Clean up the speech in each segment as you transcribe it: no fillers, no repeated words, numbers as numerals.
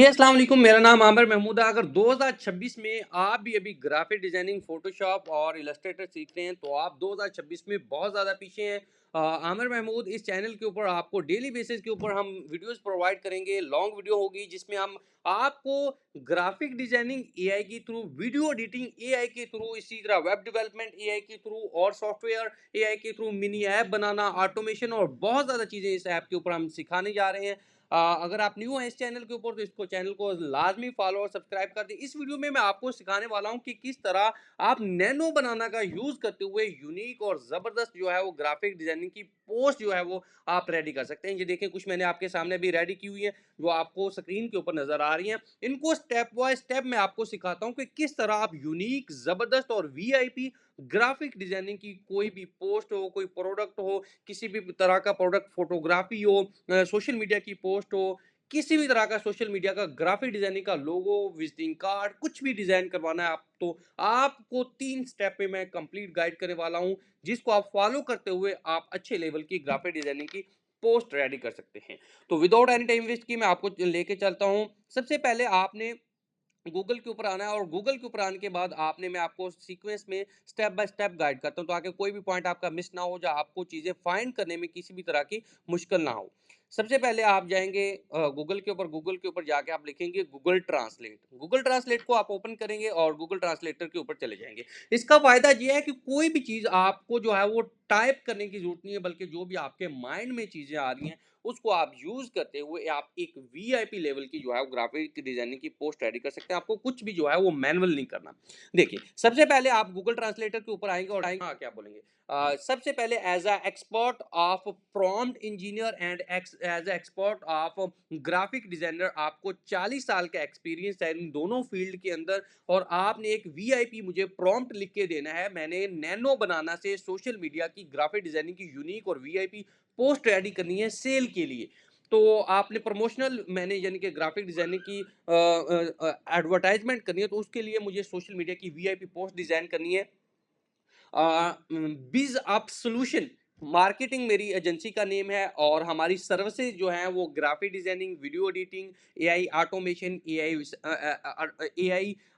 जी, अस्सलाम वालेकुम। मेरा नाम आमिर महमूद है। अगर 2026 में आप भी अभी ग्राफिक डिज़ाइनिंग, फ़ोटोशॉप और इलस्ट्रेटर सीख रहे हैं, तो आप 2026 में बहुत ज़्यादा पीछे हैं। आमिर महमूद इस चैनल के ऊपर आपको डेली बेसिस के ऊपर हम वीडियोज़ प्रोवाइड करेंगे। लॉन्ग वीडियो होगी जिसमें हम आपको ग्राफिक डिज़ाइनिंग एआई के थ्रू, वीडियो एडिटिंग एआई के थ्रू, इसी तरह वेब डेवलपमेंट एआई के थ्रू और सॉफ्टवेयर एआई के थ्रू, मिनी ऐप बनाना, ऑटोमेशन और बहुत ज़्यादा चीज़ें इस ऐप के ऊपर हम सिखाने जा रहे हैं। अगर आप न्यू हैं इस चैनल के ऊपर तो इसको चैनल को लाजमी फॉलो और सब्सक्राइब कर दें। इस वीडियो में मैं आपको सिखाने वाला हूं कि किस तरह आप नैनो बनाना का यूज करते हुए यूनिक और जबरदस्त जो है वो ग्राफिक डिजाइनिंग की पोस्ट जो है वो आप रेडी कर सकते हैं। ये देखें, कुछ मैंने आपके सामने भी रेडी की हुई है जो आपको स्क्रीन के ऊपर नजर आ रही हैं। इनको स्टेप बाय स्टेप मैं आपको सिखाता हूं कि किस तरह आप यूनिक, जबरदस्त और वीआईपी ग्राफिक डिजाइनिंग की कोई भी पोस्ट हो, कोई प्रोडक्ट हो, किसी भी तरह का प्रोडक्ट, फोटोग्राफी हो, सोशल मीडिया की पोस्ट हो, किसी भी तरह का सोशल मीडिया का ग्राफिक डिजाइनिंग का लोगो, विजिटिंग कार्ड, कुछ भी डिजाइन करवाना है आप तो आपको 3 स्टेप में मैं कंप्लीट गाइड करने वाला हूं, जिसको आप फॉलो करते हुए आप अच्छे लेवल की ग्राफिक डिजाइनिंग की पोस्ट रेडी कर सकते हैं। तो विदाउट एनी टाइम वेस्ट की मैं आपको लेके चलता हूं। सबसे पहले आपने गूगल के ऊपर आना है और गूगल के ऊपर आने के बाद आपने, मैं आपको सीक्वेंस में स्टेप बाय स्टेप गाइड करता हूं ताकि कोई भी पॉइंट आपका मिस ना हो, या आपको चीजें फाइंड करने में किसी भी तरह की मुश्किल ना हो। सबसे पहले आप जाएंगे गूगल के ऊपर जाके आप लिखेंगे गूगल ट्रांसलेट। गूगल ट्रांसलेट को आप ओपन करेंगे और गूगल ट्रांसलेटर के ऊपर चले जाएंगे। इसका फायदा ये है कि कोई भी चीज आपको जो है वो टाइप करने की जरूरत नहीं है, बल्कि जो भी आपके माइंड में चीजें आ रही हैं उसको आप यूज करते हुए आप एक वीआईपी लेवल की जो है वो ग्राफिक डिजाइनिंग की पोस्ट रेडी कर सकते हैं। आपको कुछ भी जो है वो मैनुअल नहीं करना। देखिए, सबसे पहले आप गूगल ट्रांसलेटर के ऊपर आएंगे और आएंगे, हाँ क्या बोलेंगे, सबसे पहले as a expert of prompt engineer and as a expert of graphic designer, आपको 40 साल का एक्सपीरियंस है इन दोनों फील्ड के अंदर और आपने एक वीआईपी मुझे प्रॉम्प्ट लिख के देना है। मैंने नैनो बनाना से सोशल मीडिया की ग्राफिक डिजाइनिंग की यूनिक और वीआईपी पोस्ट रेडी करनी है सेल के लिए। तो आपने प्रमोशनल, मैंने यानी कि ग्राफिक डिजाइनिंग की एडवर्टाइजमेंट करनी है, तो उसके लिए मुझे सोशल मीडिया की वीआईपी पोस्ट डिजाइन करनी है। बिज अप सोल्यूशन मार्केटिंग मेरी एजेंसी का नेम है और हमारी सर्विसेज जो हैं वो graphic designing, video editing, AI automation, AI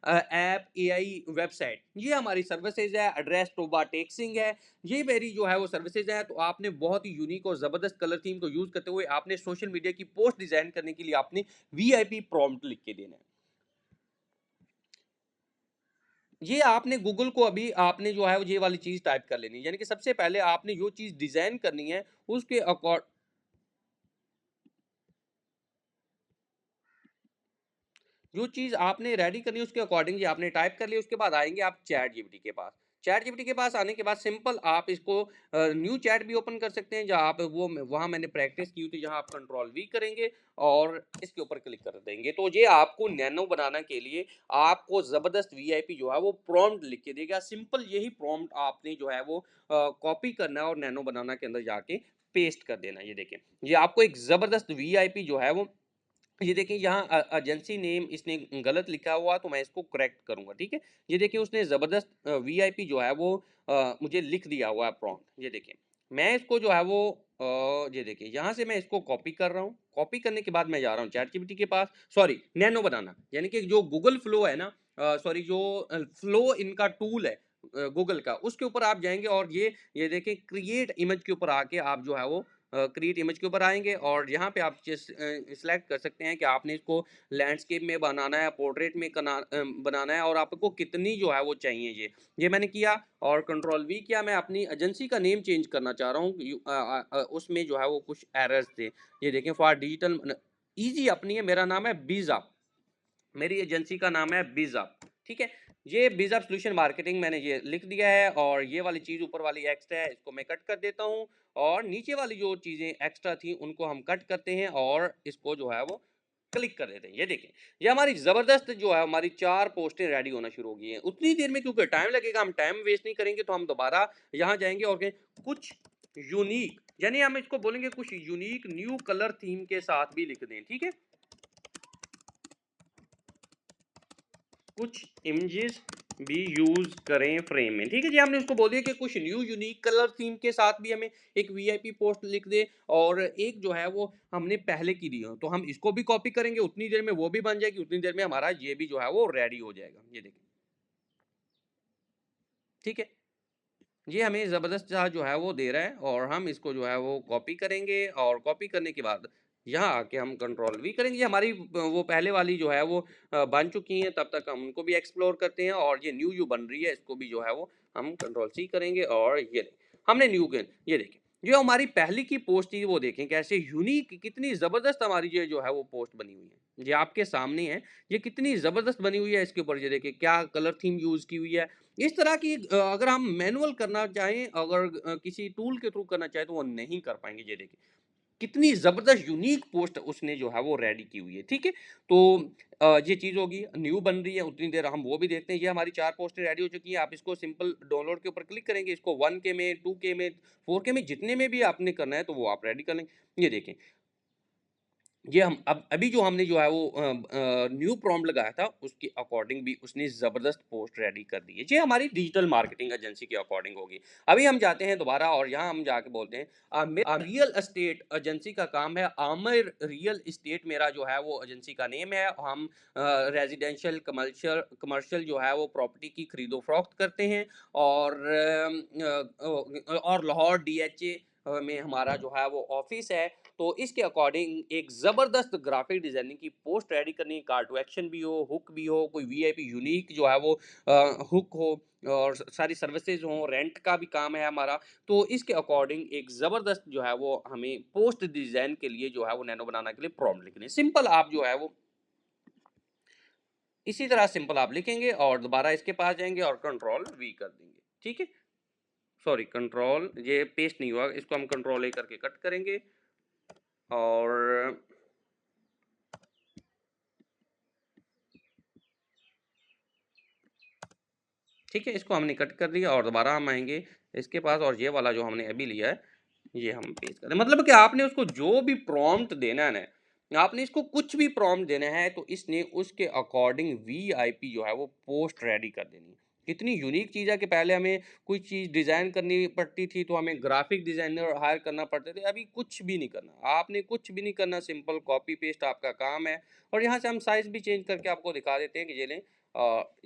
app, AI website, ये हमारी सर्विसेज है। एड्रेस टोबा टेक्सिंग है, ये मेरी जो है वो सर्विसेज है। तो आपने बहुत ही यूनिक और जबरदस्त कलर थीम को यूज करते हुए आपने सोशल मीडिया की पोस्ट डिजाइन करने के लिए आपने वीआईपी प्रॉम्प्ट लिख के देना है। ये आपने गूगल को अभी आपने जो है वो ये वाली चीज़ टाइप कर लेनी है। यानी कि सबसे पहले आपने जो चीज़ डिज़ाइन करनी है उसके अकॉर्ड जो चीज़ आपने रेडी करनी है उसके अकॉर्डिंग ये आपने टाइप कर लिया। उसके बाद आएँगे आप चैट जीपीटी के पास। चैट जीपीटी के पास आने के बाद सिंपल आप इसको न्यू चैट भी ओपन कर सकते हैं, जहाँ आप वो वहाँ मैंने प्रैक्टिस की हुई थी, जहाँ आप कंट्रोल वी करेंगे और इसके ऊपर क्लिक कर देंगे। तो ये आपको नैनो बनाना के लिए आपको ज़बरदस्त वीआईपी जो है वो प्रॉम्प्ट लिख के देगा। सिंपल यही प्रॉम्प्ट आपने जो है वो कॉपी करना है और नैनो बनाना के अंदर जाके पेस्ट कर देना है। ये देखें, ये आपको एक ज़बरदस्त वीआईपी जो है वो, ये देखिए यहाँ एजेंसी नेम इसने गलत लिखा हुआ, तो मैं इसको करेक्ट करूंगा, ठीक है। ये देखिए, उसने जबरदस्त वीआईपी जो है वो मुझे लिख दिया हुआ है प्रॉम्प्ट। ये देखिए, मैं इसको जो है वो ये देखिए यहाँ से मैं इसको कॉपी कर रहा हूँ। कॉपी करने के बाद मैं जा रहा हूँ चैट जीपीटी के पास, सॉरी नैनो बनाना, यानी कि जो गूगल फ्लो है ना, सॉरी जो फ्लो इनका टूल है गूगल का, उसके ऊपर आप जाएंगे और ये देखिए क्रिएट इमेज के ऊपर आके आप जो है वो क्रिएट इमेज के ऊपर आएंगे और यहाँ पे आप सिलेक्ट कर सकते हैं कि आपने इसको लैंडस्केप में बनाना है, पोर्ट्रेट में बनाना है और आपको कितनी जो है वो चाहिए। ये मैंने किया और कंट्रोल वी किया। मैं अपनी एजेंसी का नेम चेंज करना चाह रहा हूँ, उसमें जो है वो कुछ एरर्स थे। ये देखें, फॉर डिजिटल ईजी अपनी है, मेरा नाम है बीजा, मेरी एजेंसी का नाम है बीज़अप, ठीक है। ये बीज़अप सॉल्यूशन मार्केटिंग मैंने ये लिख दिया है और ये वाली चीज़ ऊपर वाली एक्स्ट्रा है, इसको मैं कट कर देता हूँ और नीचे वाली जो चीज़ें एक्स्ट्रा थी उनको हम कट करते हैं और इसको जो है वो क्लिक कर देते हैं। ये देखें, ये हमारी ज़बरदस्त जो है हमारी 4 पोस्टें रेडी होना शुरू हो गई हैं। उतनी देर में क्योंकि टाइम लगेगा, हम टाइम वेस्ट नहीं करेंगे, तो हम दोबारा यहाँ जाएँगे और कहें कुछ यूनिक, यानी हम इसको बोलेंगे कुछ यूनिक न्यू कलर थीम के साथ भी लिख दें, ठीक है। कुछ इमेजेस भी यूज करें फ्रेम में। ठीक है जी, हमने उसको बोल दिया कि कुछ न्यू यूनिक कलर थीम के साथ भी हमें एक वीआईपी पोस्ट लिख दे, और एक जो है वो हमने पहले की दी हो, तो हम इसको भी कॉपी करेंगे, उतनी देर में वो भी बन जाएगी, उतनी देर में हमारा ये भी जो है वो रेडी हो जाएगा। ये देखिए, ठीक है, ये हमें ज़बरदस्त सा जो है वो दे रहा है, और हम इसको जो है वो कॉपी करेंगे, और कॉपी करने के बाद यहाँ आके हम कंट्रोल वी करेंगे। ये हमारी वो पहले वाली जो है वो बन चुकी हैं, तब तक हम उनको भी एक्सप्लोर करते हैं, और ये न्यू बन रही है, इसको भी जो है वो हम कंट्रोल सी करेंगे, और ये हमने न्यू ये देखिए, जो हमारी पहली की पोस्ट थी वो देखें कैसे यूनिक, कितनी ज़बरदस्त हमारी ये जो है वो पोस्ट बनी हुई है। ये आपके सामने है, ये कितनी ज़बरदस्त बनी हुई है, इसके ऊपर ये देखिए क्या कलर थीम यूज़ की हुई है। इस तरह की अगर हम मैनुअल करना चाहें, अगर किसी टूल के थ्रू करना चाहें, तो वो नहीं कर पाएँगे। ये देखिए, कितनी ज़बरदस्त यूनिक पोस्ट उसने जो है वो रेडी की हुई है, ठीक है? तो ये चीज़ होगी, न्यू बन रही है, उतनी देर हम वो भी देखते हैं। ये हमारी 4 पोस्टें रेडी हो चुकी हैं। आप इसको सिंपल डाउनलोड के ऊपर क्लिक करेंगे, इसको 1 के में, 2 के में, 4 के में, जितने में भी आपने करना है, तो वो आप रेडी कर लेंगे। ये देखें, ये हम अब अभी जो हमने जो है वो न्यू प्रॉम्प्ट लगाया था, उसके अकॉर्डिंग भी उसने ज़बरदस्त पोस्ट रेडी कर दी है। ये हमारी डिजिटल मार्केटिंग एजेंसी के अकॉर्डिंग होगी। अभी हम जाते हैं दोबारा, और यहाँ हम जाके बोलते हैं रियल एस्टेट एजेंसी का काम है। आमिर रियल एस्टेट मेरा जो है वो एजेंसी का नेम है। हम रेजिडेंशियल, कमर्शियल कमर्शियल जो है वो प्रॉपर्टी की खरीदो फरोख्त करते हैं, और और लाहौर डीएचए में हमारा जो है वो ऑफिस है। तो इसके अकॉर्डिंग एक ज़बरदस्त ग्राफिक डिज़ाइनिंग की पोस्ट रेडी करनी है, कॉल टू एक्शन भी हो, हुक भी हो, कोई वीआईपी यूनिक जो है वो हुक हो, और सारी सर्विसेज हों, रेंट का भी काम है हमारा। तो इसके अकॉर्डिंग एक ज़बरदस्त जो है वो हमें पोस्ट डिज़ाइन के लिए जो है वो नैनो बनाना के लिए प्रॉम्प्ट लिखनी है। सिंपल आप जो है वो इसी तरह सिंपल आप लिखेंगे, और दोबारा इसके पास जाएँगे और कंट्रोल वी कर देंगे, ठीक है? सॉरी, कंट्रोल ये पेस्ट नहीं हुआ, इसको हम कंट्रोल ए करके कट करेंगे, और ठीक है, इसको हमने कट कर दिया, और दोबारा हम आएँगे इसके पास, और ये वाला जो हमने अभी लिया है, ये हम पेस्ट करें। मतलब कि आपने उसको जो भी प्रॉम्प्ट देना है ना, आपने इसको कुछ भी प्रॉम्प्ट देना है, तो इसने उसके अकॉर्डिंग वीआईपी जो है वो पोस्ट रेडी कर देनी है। कितनी यूनिक चीज़ है कि पहले हमें कोई चीज़ डिज़ाइन करनी पड़ती थी, तो हमें ग्राफिक डिज़ाइनर हायर करना पड़ते थे। अभी कुछ भी नहीं करना, आपने कुछ भी नहीं करना, सिंपल कॉपी पेस्ट आपका काम है। और यहाँ से हम साइज़ भी चेंज करके आपको दिखा देते हैं कि ये लें,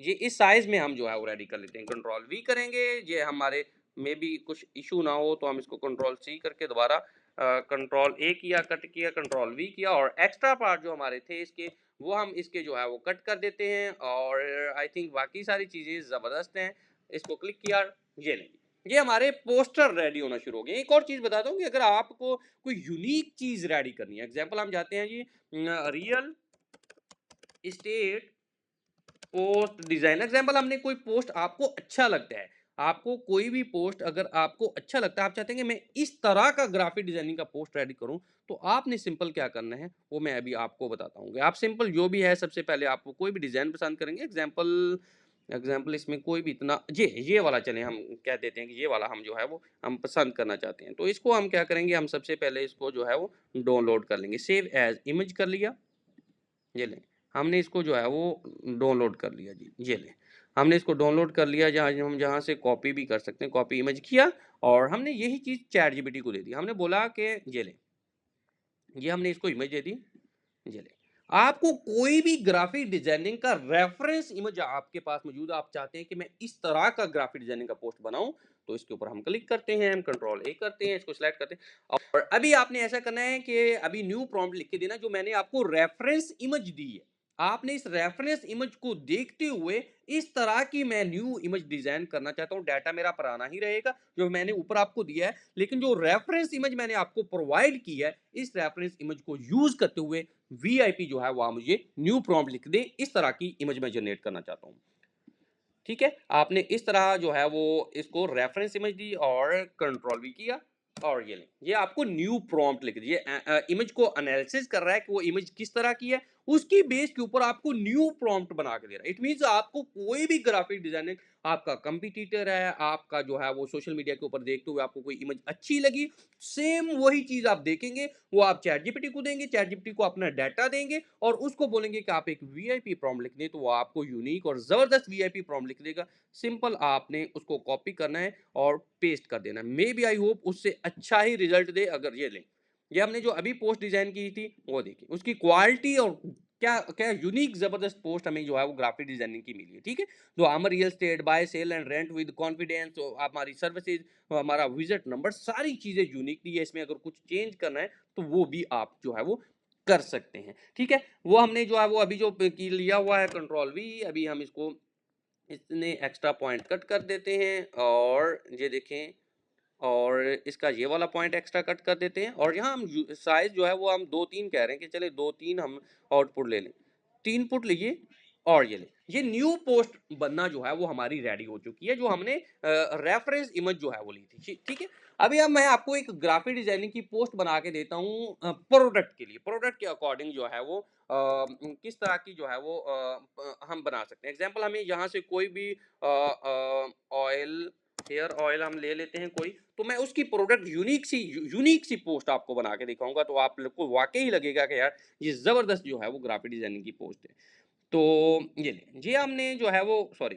ये इस साइज़ में हम जो है वो रेडी कर लेते हैं। कंट्रोल वी करेंगे, ये हमारे में भी कुछ इशू ना हो, तो हम इसको कंट्रोल सी करके दोबारा कंट्रोल ए किया, कट किया, कंट्रोल वी किया, और एक्स्ट्रा पार्ट जो हमारे थे इसके, वो हम इसके जो है वो कट कर देते हैं। और आई थिंक बाकी सारी चीज़ें ज़बरदस्त हैं। इसको क्लिक किया, ये लेंगे, ये हमारे पोस्टर रेडी होना शुरू हो गए। एक और चीज़ बता दूं कि अगर आपको कोई यूनिक चीज़ रेडी करनी है, एग्जाम्पल हम जाते हैं जी, real estate post design. Example, हमने कोई पोस्ट आपको अच्छा लगता है, आपको कोई भी पोस्ट अगर आपको अच्छा लगता है, आप चाहते हैं कि मैं इस तरह का ग्राफिक डिजाइनिंग का पोस्ट रेडी करूं, तो आपने सिंपल क्या करना है वो मैं अभी आपको बताता हूँ। आप सिंपल जो भी है, सबसे पहले आपको कोई भी डिजाइन पसंद करेंगे। एग्जाम्पल एग्जाम्पल इसमें कोई भी इतना ये वाला चले, हम कह देते हैं कि ये वाला हम जो है वो हम पसंद करना चाहते हैं। तो इसको हम क्या करेंगे, हम सबसे पहले इसको जो है वो डाउनलोड कर लेंगे। सेव एज इमेज कर लिया, ये लें, हमने इसको जो है वो डाउनलोड कर लिया जी। ये लें, हमने इसको डाउनलोड कर लिया, जहाँ हम जहाँ से कॉपी भी कर सकते हैं, कॉपी इमेज किया, और हमने यही चीज़ चैट जीपीटी को दे दी। हमने बोला कि ये लें, ये हमने इसको इमेज दे दी, ये लें। आपको कोई भी ग्राफिक डिजाइनिंग का रेफरेंस इमेज आपके पास मौजूद है, आप चाहते हैं कि मैं इस तरह का ग्राफिक डिजाइनिंग का पोस्ट बनाऊं, तो इसके ऊपर हम क्लिक करते हैं, हम कंट्रोल ए करते हैं, इसको सिलेक्ट करते हैं, और अभी आपने ऐसा करना है कि अभी न्यू प्रॉम्प्ट लिख के देना, जो मैंने आपको रेफरेंस इमेज दी है, आपने इस रेफरेंस इमेज को देखते हुए इस तरह की मैं न्यू इमेज डिजाइन करना चाहता हूं। डाटा मेरा पुराना ही रहेगा जो मैंने ऊपर आपको दिया है, लेकिन जो रेफरेंस इमेज मैंने आपको प्रोवाइड की है, इस रेफरेंस इमेज को यूज करते हुए वीआईपी जो है वह मुझे न्यू प्रॉम्प्ट लिख दे, इस तरह की इमेज मैं जनरेट करना चाहता हूँ। ठीक है, आपने इस तरह जो है वो इसको रेफरेंस इमेज दी, और कंट्रोल भी किया, और ये लें, ये आपको न्यू प्रॉम्प्ट लिख दिए। इमेज को एनालिसिस कर रहा है कि वो इमेज किस तरह की है, उसकी बेस के ऊपर आपको न्यू प्रॉम्प्ट बना के दे रहा है। इट मीन्स आपको कोई भी ग्राफिक डिजाइनिंग, आपका कंपटीटर है, आपका जो है वो सोशल मीडिया के ऊपर देखते हुए आपको कोई इमेज अच्छी लगी, सेम वही चीज़ आप देखेंगे, वो आप चैट जीपीटी को देंगे, चैट जीपीटी को अपना डाटा देंगे और उसको बोलेंगे कि आप एक वीआईपी प्रॉम्प्ट लिख दें, तो वो आपको यूनिक और ज़बरदस्त वीआईपी प्रॉम्प्ट लिख देगा। सिंपल आपने उसको कॉपी करना है और पेस्ट कर देना है। मे बी आई होप उससे अच्छा ही रिजल्ट दे। अगर ये लें, ये हमने जो अभी पोस्ट डिज़ाइन की थी, वो देखिए, उसकी क्वालिटी और क्या क्या यूनिक ज़बरदस्त पोस्ट हमें जो है वो ग्राफिक डिज़ाइनिंग की मिली है, ठीक है? तो हम real estate, buy, sell and rent with confidence, तो हमारी सर्विसेज़, हमारा विज़िट नंबर, सारी चीज़ें यूनिकली है। इसमें अगर कुछ चेंज करना है, तो वो भी आप जो है वो कर सकते हैं, ठीक है? वो हमने जो है वो अभी जो प की लिया हुआ है कंट्रोल वी, अभी हम इसको इतने एक्स्ट्रा पॉइंट कट कर देते हैं और ये देखें, और इसका ये वाला पॉइंट एक्स्ट्रा कट कर देते हैं और यहाँ हम साइज जो है वो हम 2-3 कह रहे हैं कि चले 2-3 हम आउटपुट ले लें, 3 पुट लीजिए और ये ले, ये न्यू पोस्ट बनना जो है वो हमारी रेडी हो चुकी है, जो हमने रेफरेंस इमेज जो है वो ली थी, ठीक है? अभी अब मैं आपको एक ग्राफिक डिजाइनिंग की पोस्ट बना के देता हूँ प्रोडक्ट के लिए। प्रोडक्ट के अकॉर्डिंग जो है वो किस तरह की जो है वो हम बना सकते हैं। एग्जाम्पल, हमें यहाँ से कोई भी ऑयल, हेयर ऑयल हम ले लेते हैं कोई, तो मैं उसकी प्रोडक्ट यूनिक सी पोस्ट आपको बना के दिखाऊंगा, तो आप लोग को वाकई ही लगेगा कि यार ये जबरदस्त जो है वो ग्राफिक डिजाइनिंग की पोस्ट है। तो ये ले, ये हमने जो है वो, सॉरी,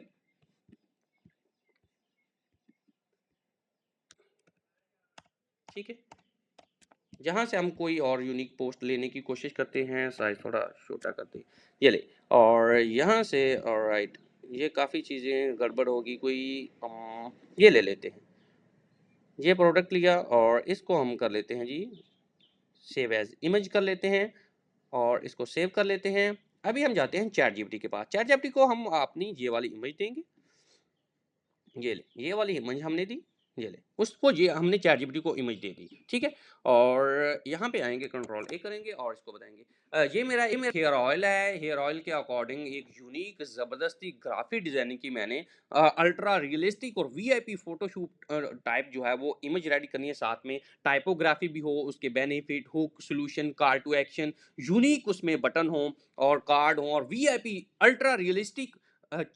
ठीक है, जहां से हम कोई और यूनिक पोस्ट लेने की कोशिश करते हैं, साइज थोड़ा छोटा करते हैं, ये ले, और यहाँ से ऑलराइट, ये काफ़ी चीज़ें गड़बड़ होगी कोई, ये ले लेते हैं, ये प्रोडक्ट लिया और इसको हम कर लेते हैं जी सेव एज इमेज कर लेते हैं और इसको सेव कर लेते हैं। अभी हम जाते हैं चैट जीपीटी के पास। चैट जीपीटी को हम अपनी ये वाली इमेज देंगे, ये ले, ये वाली इमेज हमने दी, ये ले, उसको ये हमने चैट जीपीटी को इमेज दे दी, ठीक है? और यहाँ पे आएंगे, कंट्रोल ए करेंगे और इसको बताएंगे ये मेरा हेयर ऑयल है। हेयर ऑयल के अकॉर्डिंग एक यूनिक ज़बरदस्ती ग्राफिक डिजाइनिंग की मैंने, अल्ट्रा रियलिस्टिक और वीआईपी फोटोशूट टाइप जो है वो इमेज रेडी करनी है, साथ में टाइपोग्राफी भी हो, उसके benefit, hook, solution, call to action, unique उसमें बटन हो और कार्ड हो और वीआईपी अल्ट्रा रियलिस्टिक।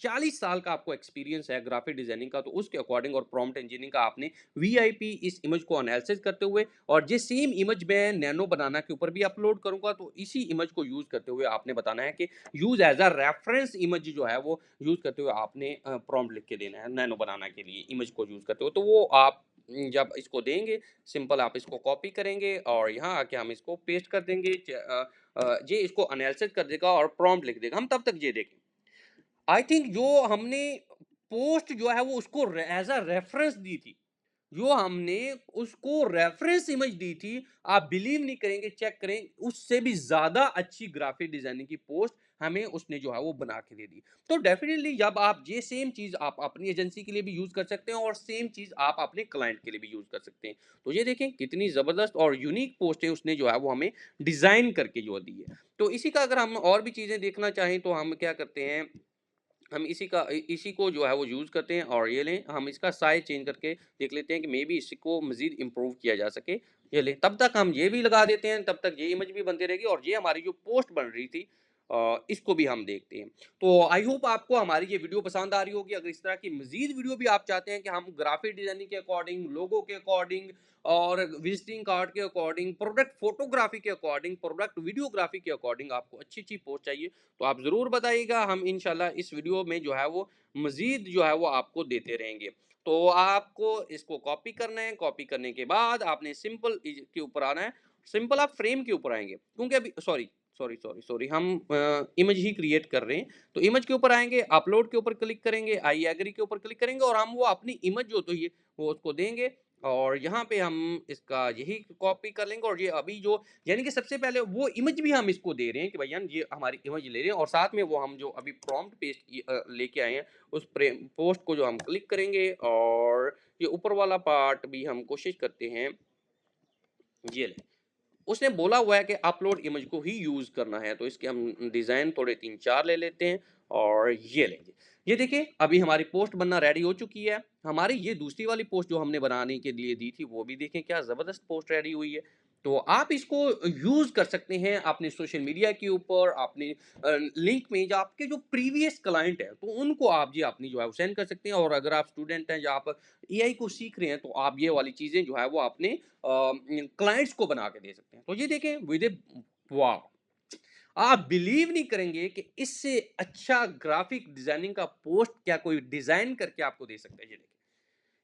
40 साल का आपको एक्सपीरियंस है ग्राफिक डिजाइनिंग का, तो उसके अकॉर्डिंग और प्रॉम्प्ट इंजीनियरिंग का आपने वीआईपी इस इमेज को एनालिसिस करते हुए, और ये सेम इमेज मैं नैनो बनाना के ऊपर भी अपलोड करूंगा, तो इसी इमेज को यूज करते हुए आपने बताना है कि use as a reference image जो है वो यूज करते हुए आपने प्रॉम्प्ट लिख के देना है नैनो बनाना के लिए इमेज को यूज करते हुए। तो वो आप जब इसको देंगे, सिंपल आप इसको कॉपी करेंगे और यहाँ आके हम इसको पेस्ट कर देंगे, ये इसको एनालिसिस कर देगा और प्रॉम्प्ट लिख देगा। हम तब तक ये देखें, आई थिंक जो हमने पोस्ट जो है वो उसको एज अ रेफरेंस दी थी, जो हमने उसको रेफरेंस इमेज दी थी, आप बिलीव नहीं करेंगे, चेक करें, उससे भी ज्यादा अच्छी ग्राफिक डिजाइनिंग की पोस्ट हमें उसने जो है वो बना के दे दी। तो डेफिनेटली जब आप ये सेम चीज आप अपनी एजेंसी के लिए भी यूज कर सकते हैं और सेम चीज आप अपने क्लाइंट के लिए भी यूज कर सकते हैं। तो ये देखें कितनी जबरदस्त और यूनिक पोस्ट है उसने जो है वो हमें डिजाइन करके जो दी है। तो इसी का अगर हम और भी चीजें देखना चाहें तो हम क्या करते हैं, हम इसी को जो है वो यूज़ करते हैं और ये लें, हम इसका साइज़ चेंज करके देख लेते हैं कि मे बी इसको मज़ीद इम्प्रूव किया जा सके। ये लें, तब तक हम ये भी लगा देते हैं, तब तक ये इमेज भी बनती रहेगी और ये हमारी जो पोस्ट बन रही थी इसको भी हम देखते हैं। तो आई होप आपको हमारी ये वीडियो पसंद आ रही होगी। अगर इस तरह की मज़ीद वीडियो भी आप चाहते हैं कि हम ग्राफ़िक डिज़ाइनिंग के अकॉर्डिंग, लोगो के अकॉर्डिंग और विज़िटिंग कार्ड के अकॉर्डिंग, प्रोडक्ट फ़ोटोग्राफ़ी के अकॉर्डिंग, प्रोडक्ट वीडियोग्राफ़ी के अकॉर्डिंग आपको अच्छी-अच्छी पोस्ट चाहिए, तो आप ज़रूर बताइएगा। हम इंशाल्लाह इस वीडियो में जो है वो मज़ीद जो है वो आपको देते रहेंगे। तो आपको इसको कॉपी करना है, कॉपी करने के बाद आपने सिंपल के ऊपर आना है, सिंपल आप फ्रेम के ऊपर आएँगे, क्योंकि अभी सॉरी हम इमेज ही क्रिएट कर रहे हैं। तो इमेज के ऊपर आएँगे, अपलोड के ऊपर क्लिक करेंगे, आई एग्री के ऊपर क्लिक करेंगे और हम वो अपनी इमेज जो तो ये वो उसको देंगे और यहाँ पे हम इसका यही कॉपी कर लेंगे और ये अभी जो, यानी कि सबसे पहले वो इमेज भी हम इसको दे रहे हैं कि भैया ये हमारी इमेज ले रहे हैं और साथ में वो हम जो अभी प्रॉम्प्ट पेस्ट लेके आए हैं उस पोस्ट को जो हम क्लिक करेंगे और ये ऊपर वाला पार्ट भी हम कोशिश करते हैं, ये ले, उसने बोला हुआ है कि अपलोड इमेज को ही यूज करना है, तो इसके हम डिजाइन थोड़े 3-4 ले लेते हैं और ये लेंगे। ये देखिए अभी हमारी पोस्ट बनना रेडी हो चुकी है। हमारी ये दूसरी वाली पोस्ट जो हमने बनाने के लिए दी थी वो भी देखें क्या जबरदस्त पोस्ट रेडी हुई है। तो आप इसको यूज़ कर सकते हैं अपने सोशल मीडिया के ऊपर, अपने लिंक में जो आपके जो प्रीवियस क्लाइंट हैं, तो उनको आप जी अपनी जो है वो सेंड कर सकते हैं। और अगर आप स्टूडेंट हैं, या आप एआई को सीख रहे हैं, तो आप ये वाली चीज़ें जो है वो अपने क्लाइंट्स को बना के दे सकते हैं। तो ये देखें विद ए वाह! आप बिलीव नहीं करेंगे कि इससे अच्छा ग्राफिक डिज़ाइनिंग का पोस्ट क्या कोई डिज़ाइन करके आपको दे सकता है। ये देखिए,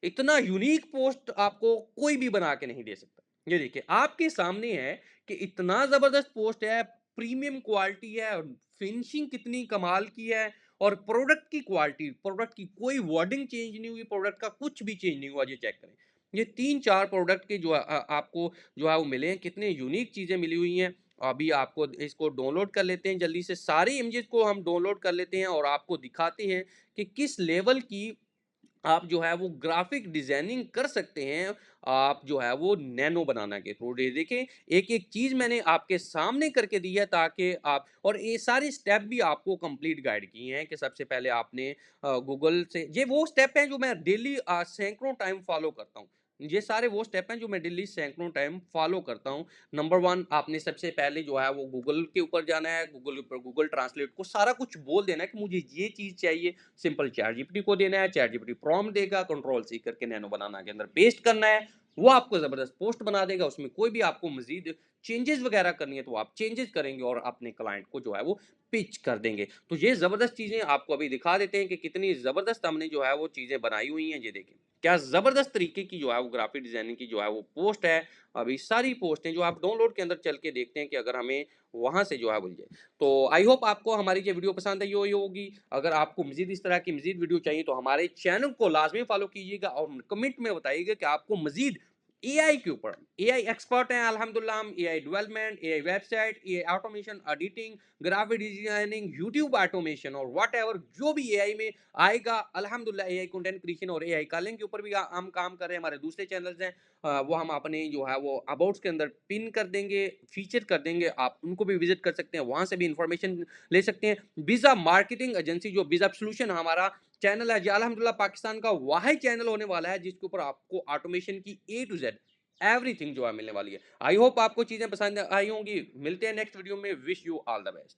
इतना यूनिक पोस्ट आपको कोई भी बना के नहीं दे सकता। ये देखिए, आपके सामने है कि इतना ज़बरदस्त पोस्ट है, प्रीमियम क्वालिटी है, और फिनिशिंग कितनी कमाल की है, और प्रोडक्ट की क्वालिटी, प्रोडक्ट की कोई वर्डिंग चेंज नहीं हुई, प्रोडक्ट का कुछ भी चेंज नहीं हुआ, ये चेक करें। ये 3-4 प्रोडक्ट के जो आपको जो है वो मिले हैं, कितने यूनिक चीज़ें मिली हुई हैं। अभी आपको इसको डाउनलोड कर लेते हैं, जल्दी से सारी इमेजेस को हम डाउनलोड कर लेते हैं और आपको दिखाते हैं कि किस लेवल की आप जो है वो ग्राफिक डिजाइनिंग कर सकते हैं। आप जो है वो नैनो बनाना के थ्रू देखें, एक एक चीज मैंने आपके सामने करके दी है, ताकि आप, और ये सारे स्टेप भी आपको कंप्लीट गाइड किए हैं कि सबसे पहले आपने गूगल से, ये वो स्टेप हैं जो मैं डेली सैकड़ों टाइम फॉलो करता हूँ। ये सारे वो स्टेप हैं जो मैं डेली सैकड़ों टाइम फॉलो करता हूँ। नंबर वन, आपने सबसे पहले जो है वो गूगल के ऊपर जाना है, गूगल ऊपर गूगल ट्रांसलेट को सारा कुछ बोल देना है कि मुझे ये चीज चाहिए। सिंपल चैट जीपीटी को देना है, चैट जीपीटी प्रॉम्प्ट देगा, कंट्रोल सी करके नैनो बनाना के अंदर पेस्ट करना है, वो आपको जबरदस्त पोस्ट बना देगा। उसमें कोई भी आपको मजीद चेंजेस वगैरह करनी है तो आप चेंजेस करेंगे और अपने क्लाइंट को जो है वो पिच कर देंगे। तो ये जबरदस्त चीजें आपको अभी दिखा देते हैं कि कितनी जबरदस्त हमने जो है वो चीजें बनाई हुई हैं। ये देखिए, क्या जबरदस्त तरीके की जो है वो ग्राफिक डिजाइनिंग की जो है वो पोस्ट है। अभी सारी पोस्टें जो आप डाउनलोड के अंदर चल के देखते हैं कि अगर हमें वहां से जो है मिल जाए। तो आई होप आपको हमारी ये वीडियो पसंद आई होगी। अगर आपको मज़ीद इस तरह की मज़ीद वीडियो चाहिए तो हमारे चैनल को लाज़मी फ़ॉलो कीजिएगा और कमेंट में बताइएगा कि आपको मज़ीद एआई के ऊपर, एआई एक्सपर्ट हैं अल्हम्दुलिल्लाह हम, AI development, AI website, AI automation, editing, graphic designing, YouTube automation और व्हाटएवर जो भी एआई में आएगा, अल्हम्दुलिल्लाह एआई कंटेंट क्रिएशन और एआई कॉलिंग के ऊपर भी हम काम कर रहे हैं। हमारे दूसरे चैनल्स हैं, वो हम अपने जो है वो अबाउट्स के अंदर पिन कर देंगे, फीचर कर देंगे, आप उनको भी विजिट कर सकते हैं, वहाँ से भी इंफॉर्मेशन ले सकते हैं। बिज़ा मार्केटिंग एजेंसी जो बिज़ा सॉल्यूशन हमारा चैनल है, जी अल्हम्दुलिल्लाह पाकिस्तान का वाहिद चैनल होने वाला है जिसके ऊपर आपको ऑटोमेशन की ए टू जेड एवरीथिंग जो है मिलने वाली है। आई होप आपको चीज़ें पसंद आई होंगी। मिलते हैं नेक्स्ट वीडियो में। Wish you all the best.